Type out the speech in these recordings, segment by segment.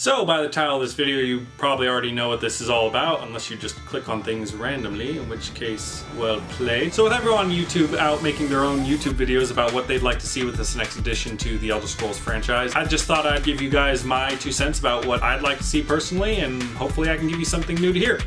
So by the title of this video, you probably already know what this is all about, unless you just click on things randomly, in which case, well played. So with everyone on YouTube out making their own YouTube videos about what they'd like to see with this next addition to the Elder Scrolls franchise, I just thought I'd give you guys my 2 cents about what I'd like to see personally, and hopefully I can give you something new to hear.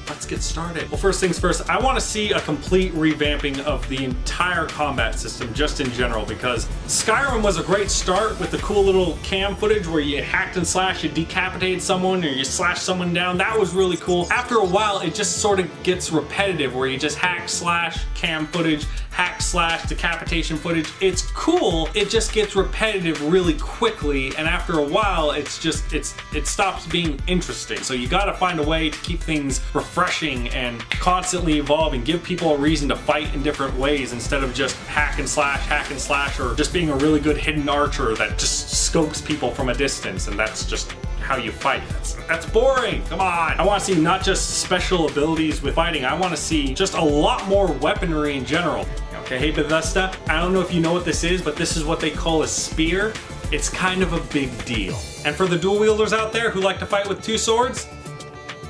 Let's get started. Well, first things first, I want to see a complete revamping of the entire combat system just in general, because Skyrim was a great start with the cool little cam footage where you hacked and slashed, you decapitated someone or you slashed someone down. That was really cool. After a while, it just sort of gets repetitive where you just hack, slash, cam footage, hack, slash, decapitation footage. It's cool, it just gets repetitive really quickly, and after a while, it stops being interesting. So you gotta find a way to keep things refreshing and constantly evolving, give people a reason to fight in different ways instead of just hack and slash, or just being a really good hidden archer that just scopes people from a distance, and that's just how you fight. That's boring. Come on. I want to see not just special abilities with fighting, I want to see just a lot more weaponry in general. Okay, hey Bethesda, I don't know if you know what this is, but this is what they call a spear. It's kind of a big deal. And for the dual wielders out there who like to fight with 2 swords,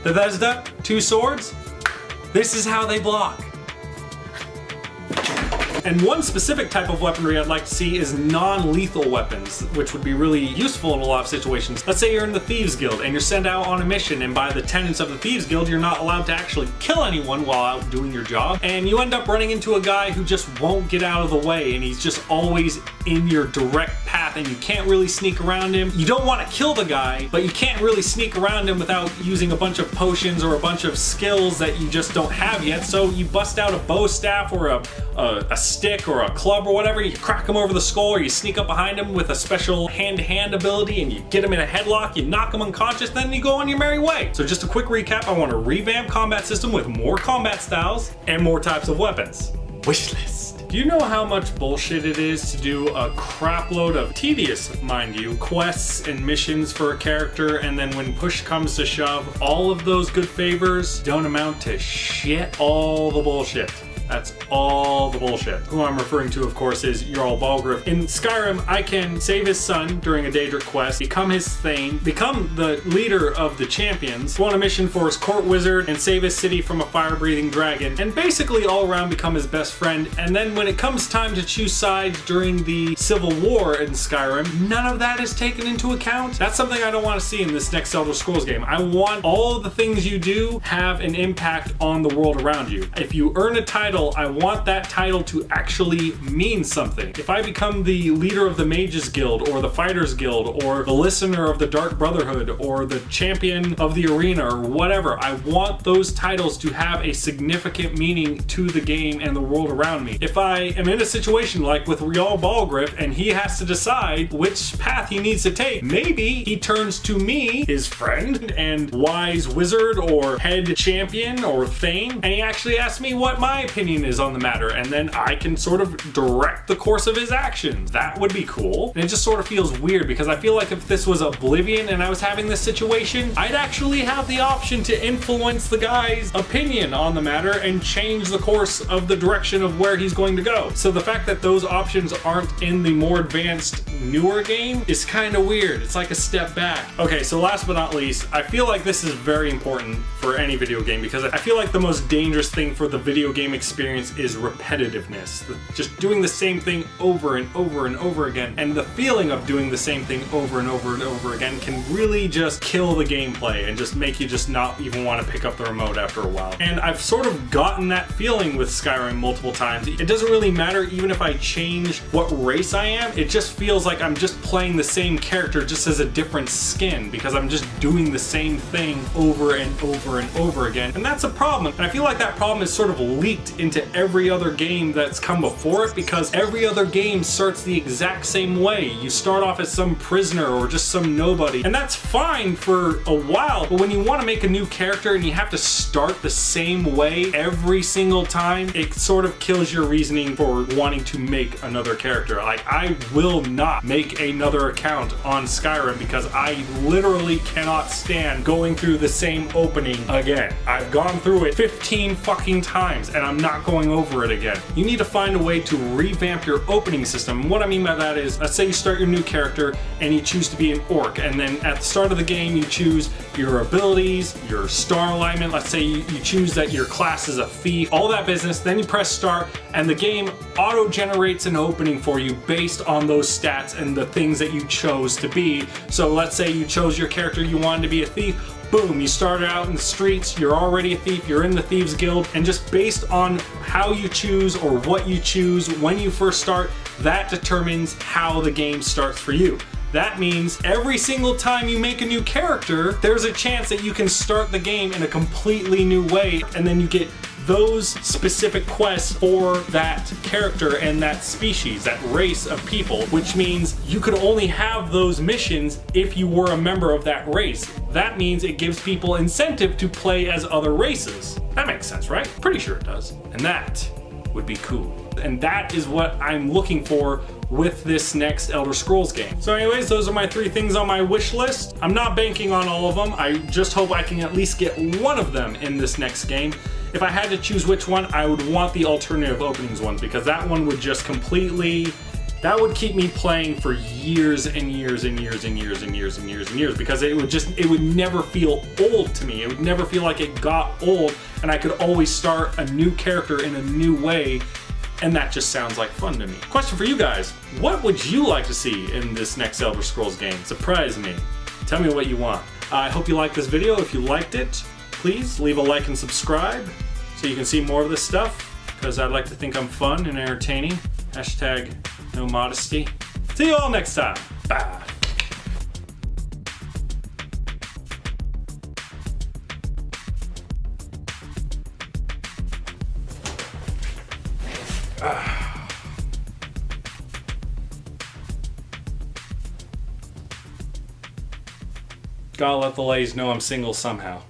Bethesda, 2 swords, this is how they block. And one specific type of weaponry I'd like to see is non-lethal weapons, which would be really useful in a lot of situations. Let's say you're in the Thieves Guild and you're sent out on a mission, and by the tenets of the Thieves Guild, you're not allowed to actually kill anyone while out doing your job, and you end up running into a guy who just won't get out of the way, and he's just always in your direct path, and you can't really sneak around him. You don't want to kill the guy, but you can't really sneak around him without using a bunch of potions or a bunch of skills that you just don't have yet, so you bust out a bow staff or a stick or a club or whatever, you crack him over the skull, or you sneak up behind him with a special hand-to-hand ability and you get him in a headlock, you knock him unconscious, then you go on your merry way. So just a quick recap, I want a revamped combat system with more combat styles and more types of weapons. Wishlist. Do you know how much bullshit it is to do a crap load of tedious, mind you, quests and missions for a character, and then when push comes to shove, all of those good favors don't amount to shit? All the bullshit. That's all the bullshit. Who I'm referring to, of course, is Jarl Balgruuf. In Skyrim, I can save his son during a Daedric quest, become his Thane, become the leader of the champions, go on a mission for his court wizard, and save his city from a fire-breathing dragon, and basically all around become his best friend. And then when it comes time to choose sides during the Civil War in Skyrim, none of that is taken into account. That's something I don't want to see in this next Elder Scrolls game. I want all of the things you do have an impact on the world around you. If you earn a title, I want that title to actually mean something. If I become the leader of the Mages Guild, or the Fighters Guild, or the listener of the Dark Brotherhood, or the champion of the arena, or whatever, I want those titles to have a significant meaning to the game and the world around me. If I am in a situation like with Jarl Balgruuf and he has to decide which path he needs to take, maybe he turns to me, his friend and wise wizard or head champion or Thane, and he actually asks me what my opinion is on the matter, and then I can sort of direct the course of his actions. That would be cool. And it just sort of feels weird, because I feel like if this was Oblivion and I was having this situation, I'd actually have the option to influence the guy's opinion on the matter and change the course of the direction of where he's going to go. So the fact that those options aren't in the more advanced, newer game is kind of weird. It's like a step back. Okay, so last but not least, I feel like this is very important for any video game, because I feel like the most dangerous thing for the video game experience is repetitiveness. Just doing the same thing over and over and over again, and the feeling of doing the same thing over and over and over again can really just kill the gameplay and just make you just not even want to pick up the remote after a while. And I've sort of gotten that feeling with Skyrim multiple times. It doesn't really matter even if I change what race I am, it just feels like I'm just playing the same character just as a different skin, because I'm just doing the same thing over and over and over again. And that's a problem. And I feel like that problem is sort of leaked into every other game that's come before it, because every other game starts the exact same way. You start off as some prisoner or just some nobody, and that's fine for a while, but when you want to make a new character and you have to start the same way every single time, it sort of kills your reasoning for wanting to make another character. Like, I will not make another account on Skyrim because I literally cannot stand going through the same opening again. I've gone through it 15 fucking times and I'm not not going over it again. You need to find a way to revamp your opening system. And what I mean by that is, let's say you start your new character and you choose to be an orc, and then at the start of the game you choose your abilities, your star alignment. Let's say you choose that your class is a thief, all that business. Then you press start and the game auto generates an opening for you based on those stats and the things that you chose to be. So let's say you chose your character, you wanted to be a thief. Boom, you started out in the streets, you're already a thief, you're in the Thieves Guild, and just based on how you choose or what you choose when you first start, that determines how the game starts for you. That means every single time you make a new character, there's a chance that you can start the game in a completely new way, and then you get those specific quests for that character and that species, that race of people, which means you could only have those missions if you were a member of that race. That means it gives people incentive to play as other races. That makes sense, right? Pretty sure it does. And that would be cool. And that is what I'm looking for with this next Elder Scrolls game. So anyways, those are my 3 things on my wish list. I'm not banking on all of them. I just hope I can at least get one of them in this next game. If I had to choose which one, I would want the alternative openings one, because that one would just completely, that would keep me playing for years and years and years and years and years and years and years, because it would never feel old to me. It would never feel like it got old, and I could always start a new character in a new way, and that just sounds like fun to me. Question for you guys, what would you like to see in this next Elder Scrolls game? Surprise me. Tell me what you want. I hope you liked this video. If you liked it, please leave a like and subscribe so you can see more of this stuff, because I'd like to think I'm fun and entertaining. Hashtag no modesty. See you all next time. Bye. Gotta let the ladies know I'm single somehow.